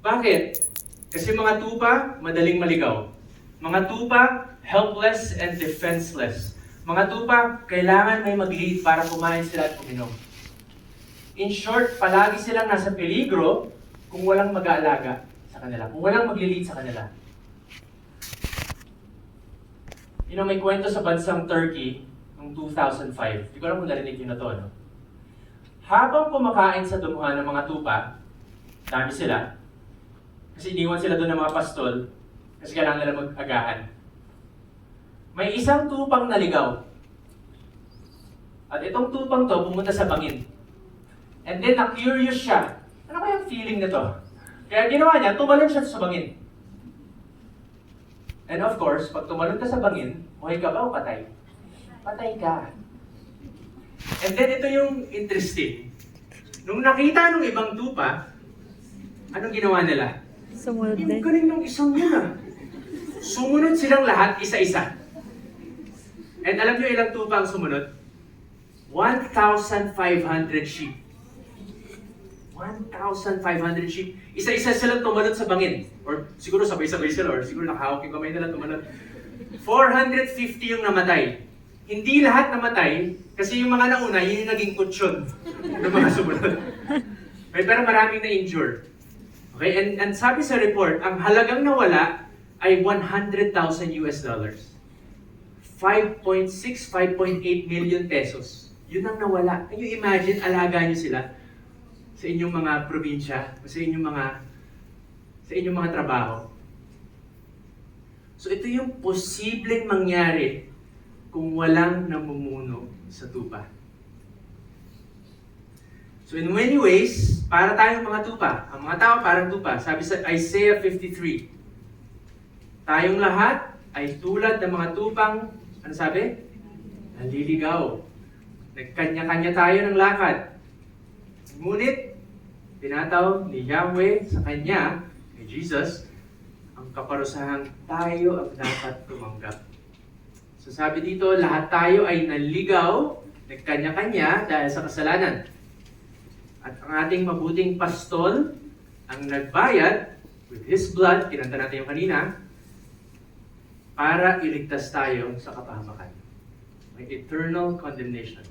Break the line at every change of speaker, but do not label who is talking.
Bakit? Kasi mga tupa, madaling maligaw. Mga tupa, helpless and defenseless. Mga tupa, kailangan may mag-lead para kumain sila at uminom. In short, palagi silang nasa peligro kung walang mag-aalaga sa kanila, kung walang mag-lead sa kanila. May kwento sa bansang Turkey noong 2005. Hindi ko alam kung narinig yun na to, no? Habang kumakain sa dumuhan ng mga tupa, dami sila, kasi iniwan sila doon ng mga pastol, kasi kailangan nila mag-agahan. May isang tupang naligaw. At itong tupang to pumunta sa bangin. And then na-curious siya. Ano kaya ang feeling nito? Kaya ginawa niya, tumalon siya sa bangin. And of course, pag tumalon ka sa bangin, buhay ka ba o patay? Patay ka. And then ito yung interesting. Nung nakita nung ibang tupa, anong ginawa nila?
Sumunod
Yung
din.
galing ng isang muna. Sumunod silang lahat, isa-isa. And alam niyo ilang tupa ang sumunod? 1,500 sheep. 1,500 sheep. Isa-isa silang tumalon sa bangin. Or siguro sabay-sabay sila, or siguro nakahawak yung kamay nila tumalon. 450 yung namatay. Hindi lahat namatay, kasi yung mga nauna, yun yung naging kutsyon ng mga sumunod. Pero maraming na-injure. Okay, and sabi sa report, ang halagang nawala ay $100,000 US. 5.6, 5.8 million pesos. Yun ang nawala. Can you imagine, alaga nyo sila sa inyong mga probinsya, sa inyong mga trabaho. So ito yung posibleng mangyari kung walang namumuno sa tupa. So in many ways, para tayong mga tupa. Ang mga tao parang tupa. Sabi sa Isaiah 53, tayong lahat ay tulad ng mga tupang, ano sabi? Naliligaw. Nagkanya-kanya tayo ng lakad. Ngunit, tinataw ni Yahweh sa kanya, ni Jesus, ang kaparusahang tayo ang dapat tumanggap. So sabi dito, lahat tayo ay naligaw, nagkanya-kanya dahil sa kasalanan. At ang ating mabuting pastol, ang nagbayad with His blood, kinanta natin yung kanina, para iligtas tayo sa kapahamakan. May eternal condemnation.